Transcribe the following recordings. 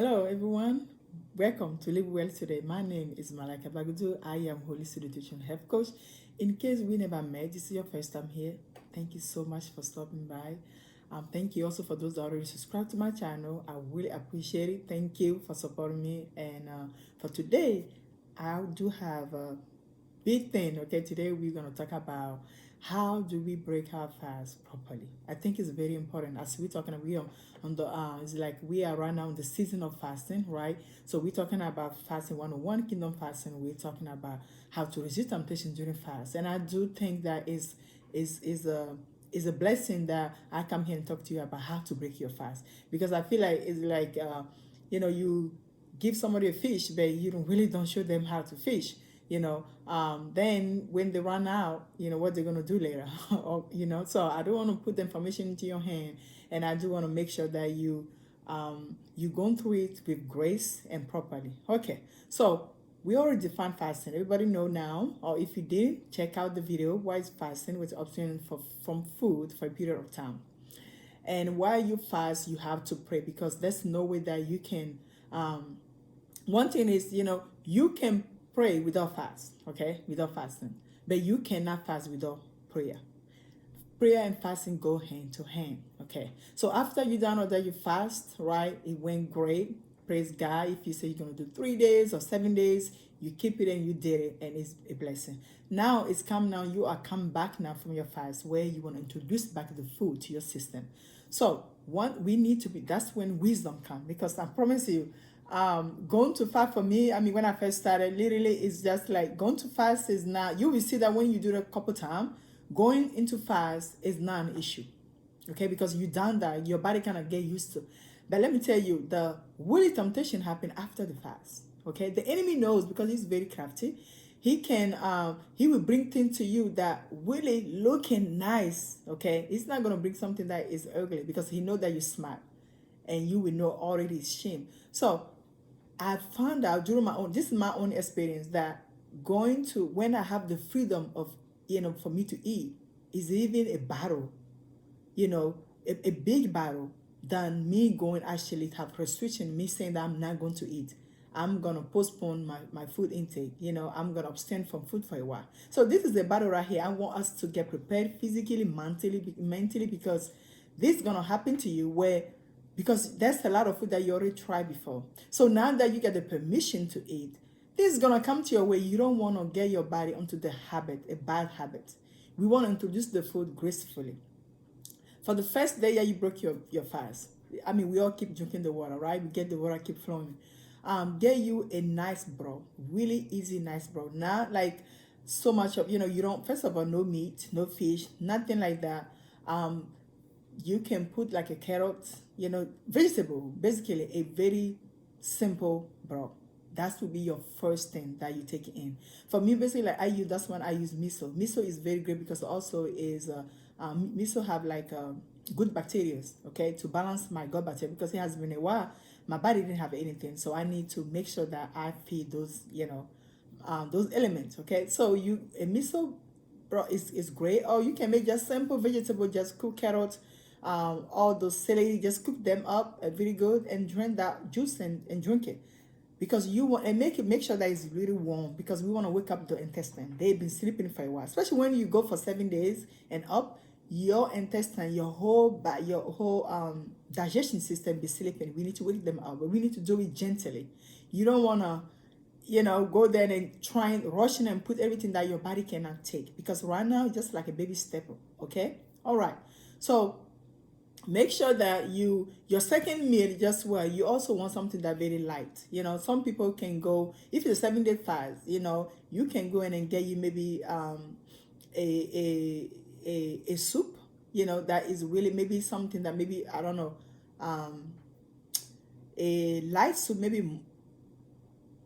Hello, everyone. Welcome to Live Well Today. My name is Malaka Bagudu. I am Holy Spirit Nutrition Health Coach. In case we never met, this is your first time here. Thank you so much for stopping by. Thank you also for those that already subscribed to my channel. I really appreciate it. Thank you for supporting me. And for today, I do have a big thing. Okay, today we're going to talk about how do we break our fast properly. I think it's very important as we're talking on the it's like we are right now in the season of fasting, right? So we're talking about fasting 101 kingdom fasting. We're talking about how to resist temptation during fast. And I do think that is a blessing that I come here and talk to you about how to break your fast, because I feel like it's like you give somebody a fish but you don't show them how to fish. Then when they run out, what they're going to do later. Or, so I don't want to put the information into your hand, and I do want to make sure that you go through it with grace and properly. Okay, so we already defined fasting. Everybody know now, or if you didn't, check out the video why is fasting with abstaining from food for a period of time. And while you fast, you have to pray, because there's no way that you can one thing is, you can pray without fast, okay, without fasting, but you cannot fast without prayer. Prayer and fasting go hand to hand, okay? So after you done all that, you fast, right? It went great. Praise God. If you say you're going to do 3 days or 7 days, you keep it and you did it, and it's a blessing. Now it's come now, you are come back now from your fast, where you want to introduce back the food to your system. So we need to be, that's when wisdom comes, because I promise you, going to fast for me, I mean, when I first started, literally it's just like going to fast is not, you will see that when you do it a couple times, going into fast is not an issue, okay, because you done that, your body kind of get used to. But let me tell you, the really temptation happen after the fast, okay? The enemy knows, because he's very crafty. He will bring things to you that really looking nice, okay? He's not going to bring something that is ugly, because he know that you're smart, and you will know already it's shame. So I found out during this is my own experience, that when I have the freedom of, for me to eat, is even a battle, a big battle, than me going actually have restriction, me saying that I'm not going to eat. I'm going to postpone my food intake. I'm going to abstain from food for a while. So this is the battle right here. I want us to get prepared physically, mentally, because this is going to happen to you because there's a lot of food that you already tried before. So now that you get the permission to eat, this is going to come to your way. You don't want to get your body onto the habit, a bad habit. We want to introduce the food gracefully. For the first day that you broke your fast, I mean, we all keep drinking the water, right? We get the water keep flowing. Get you a nice broth, really easy, nice broth. Not like so much of, you don't, first of all, no meat, no fish, nothing like that. You can put like a carrot, vegetable, basically a very simple broth. That will be your first thing that you take in. For me, basically, like that's when I use miso. Miso is very great, because also is miso have like good bacteria, okay, to balance my gut bacteria, because it has been a while my body didn't have anything, so I need to make sure that I feed those those elements, okay. So a miso broth is great, or you can make just simple vegetable, just cook carrots, all those celery, just cook them up very good, and drink that juice and drink it, because you want, and make sure that it's really warm, because we want to wake up the intestine. They've been sleeping for a while, especially when you go for 7 days and up. Your intestine, your whole digestion system be sleeping. We need to wake them up, but we need to do it gently. You don't want to go there and try and rush in and put everything that your body cannot take, because right now it's just like a baby step, okay. All right, so make sure that your second meal, just you also want something that very light. Some people can go, if it's a 7-day fast, you can go in and get you maybe a soup, that is really maybe something that maybe, I don't know, a light soup, maybe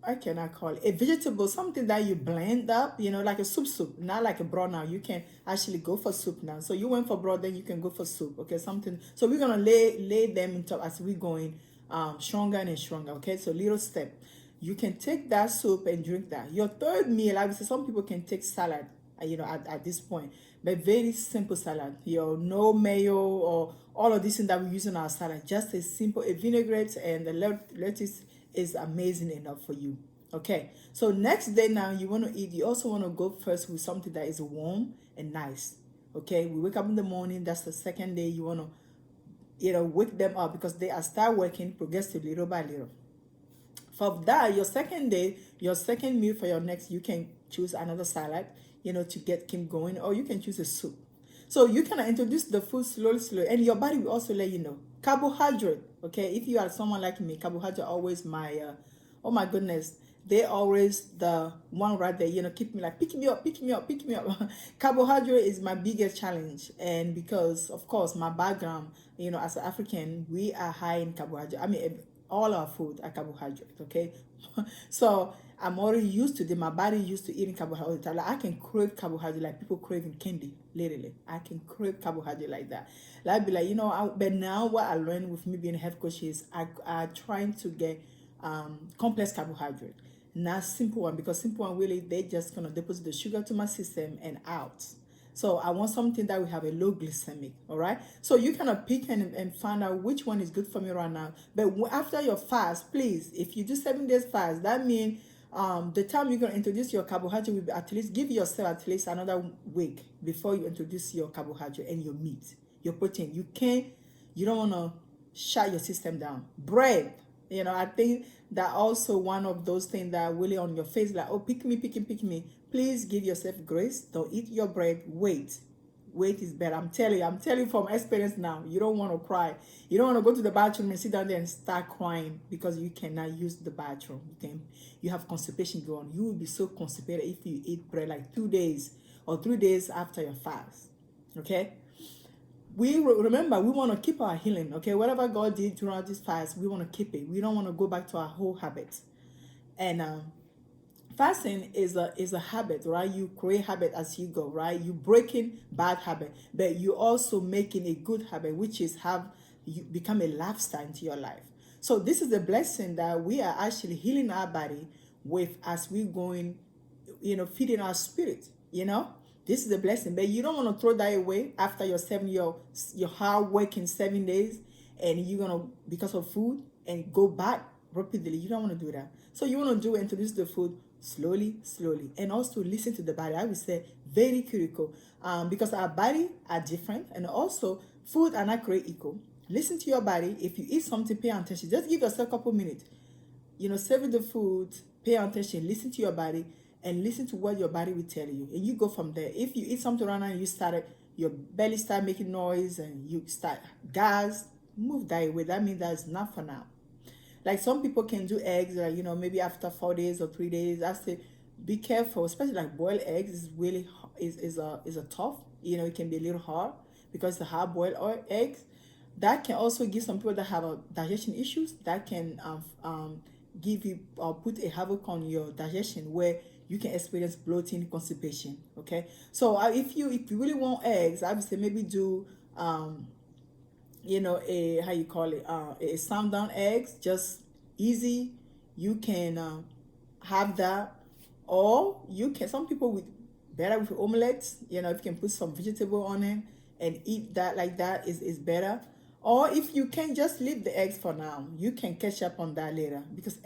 I cannot call it a vegetable, something that you blend up, like a soup, not like a broth. Now you can actually go for soup now. So you went for broth, then you can go for soup, okay, something. So we're gonna lay them into as we're going stronger and stronger, okay. So little step, you can take that soup and drink that. Your third meal, I would say some people can take salad, at this point, but very simple salad, no mayo all of these things that we use in our salad. Just a simple a vinaigrette and the lettuce is amazing enough for you. Okay, so next day now you want to eat, you also want to go first with something that is warm and nice. Okay, we wake up in the morning, that's the second day. You want to, wake them up because they are start working progressively little by little. For that, your second day, your second meal for your next, you can choose another salad, to get keep going, or you can choose a soup. So you can introduce the food slowly, and your body will also let you know. Carbohydrate, okay? If you are someone like me, carbohydrate always my, oh my goodness, they always the one right there, keep me like, pick me up, pick me up, pick me up. Carbohydrate is my biggest challenge, and because of course my background, as an African, we are high in carbohydrate. I mean, all our food are carbohydrates, okay? So I'm already used to them. My body used to eating carbohydrates. Like I can crave carbohydrate like people craving candy, literally. I can crave carbohydrate like that. Like I'd be like, but now what I learned with me being a health coach is I trying to get complex carbohydrate, not simple one, because simple one really they just gonna deposit the sugar to my system and out. So I want something that will have a low glycemic, all right? So you kind of pick and find out which one is good for me right now. But after your fast, please, if you do 7 days fast, that means the time you're going to introduce your carbohydrate will be at least, give yourself at least another week before you introduce your carbohydrate and your meat, your protein. You don't want to shut your system down. Bread, I think that also one of those things that are really on your face, like, oh, pick me, pick me, pick me. Please give yourself grace. Don't eat your bread. Wait is better. I'm telling you from experience now. You don't want to cry. You don't want to go to the bathroom and sit down there and start crying because you cannot use the bathroom. You have constipation going on. You will be so constipated if you eat bread like 2 days or 3 days after your fast. Okay? We remember we want to keep our healing. Okay, whatever God did throughout this fast, we want to keep it. We don't want to go back to our whole habits. And fasting is a habit, right? You create habit as you go, right? You breaking bad habit, but you also making a good habit, which is have you become a lifestyle into your life. So this is a blessing that we are actually healing our body with as we going, feeding our spirit. This is a blessing, but you don't want to throw that away after your hard work in 7 days, and you're gonna, because of food, and go back rapidly. You don't want to do that. So you want to introduce the food slowly, and also listen to the body. I would say very critical, because our body are different, and also food are not created equal. Listen to your body. If you eat something, pay attention. Just give yourself a couple minutes. Savor the food, pay attention, listen to your body, and listen to what your body will tell you, and you go from there. If you eat something right now and your belly start making noise and you start gas, move that away. That means that's not for now. Like some people can do eggs, like, maybe after 4 days or 3 days. I say be careful, especially like boiled eggs is really is a tough. It can be a little hard because the hard boiled eggs that can also give some people that have digestion issues, that can give you or put a havoc on your digestion, where you can experience bloating, constipation. Okay, so if you really want eggs, I would say maybe do a, how you call it, a sundown eggs, just easy. You can have that, or you can, some people with better with omelets, if you can put some vegetable on it and eat that like that is better. Or if you can just leave the eggs for now, you can catch up on that later, because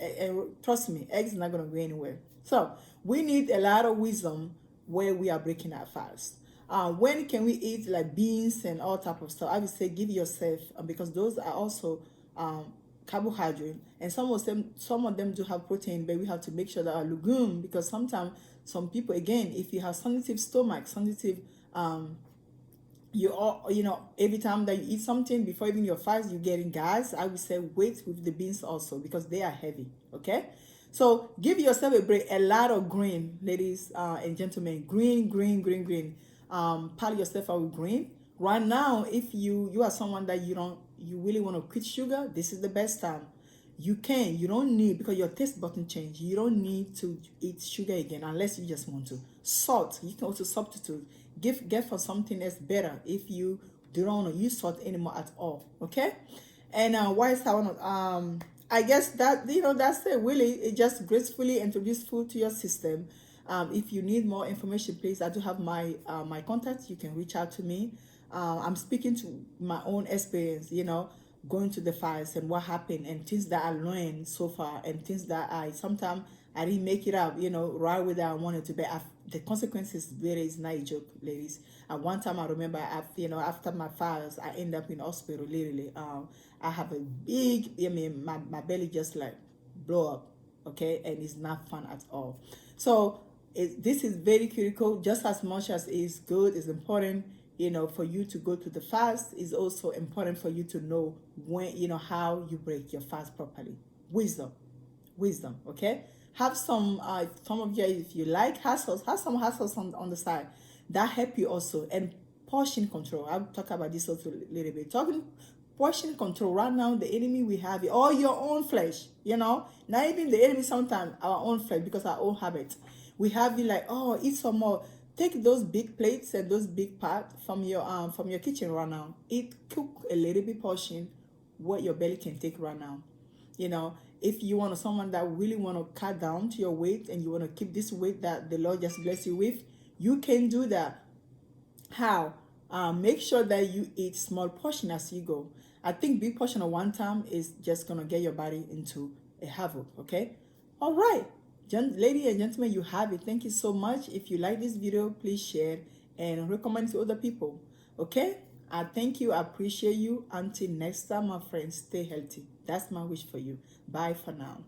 trust me, eggs are not going to go anywhere. So we need a lot of wisdom where we are breaking our fast. When can we eat like beans and all type of stuff? I would say give yourself, because those are also carbohydrate, and some of them do have protein, but we have to make sure that our legume, because sometimes some people, again, if you have sensitive stomach, sensitive every time that you eat something before even your fast, you're getting gas. I would say wait with the beans also, because they are heavy. Okay, so give yourself a break. A lot of green, ladies and gentlemen, green. Pile yourself out with green. Right now, if you are someone that you really want to quit sugar, this is the best time. You don't need, because your taste button change, you don't need to eat sugar again unless you just want to. Salt, you can also substitute. Get for something that's better if you don't want to use salt anymore at all. Okay, and why is I guess that that's it. Really, it just gracefully introduce food to your system. If you need more information, please, I do have my my contacts. You can reach out to me. I'm speaking to my own experience, you know, going to the fast and what happened and things that I learned so far and things that I sometimes I didn't make it up, you know, right where I wanted to be. The consequences really is not a joke, ladies. At one time, I remember, you know, after my fast, I end up in hospital. Literally, I have a big, I mean, my belly just like blow up, okay, and it's not fun at all. So this is very critical. Just as much as it's good, it's important, you know, for you to go to the fast. Is also important for you to know when, you know, how you break your fast properly. Wisdom, wisdom, okay. Have some of you, if you like hassles, have some hassles on the side that help you also. And portion control, I'll talk about this also a little bit. Talking portion control, right now the enemy we have it, or your own flesh, you know, not even the enemy, sometimes our own flesh, because our own habit, we have it like, oh, eat some more. Take those big plates and those big pot from your kitchen right now. Eat, cook a little bit portion what your belly can take right now. You know, if you want someone that really want to cut down to your weight and you want to keep this weight that the Lord just bless you with, you can do that. How? Make sure that you eat small portion as you go. I think big portion at one time is just gonna get your body into a havoc. Okay. All right, ladies and gentlemen, you have it. Thank you so much. If you like this video, please share and recommend to other people. Okay. I thank you. I appreciate you. Until next time, my friends, stay healthy. That's my wish for you. Bye for now.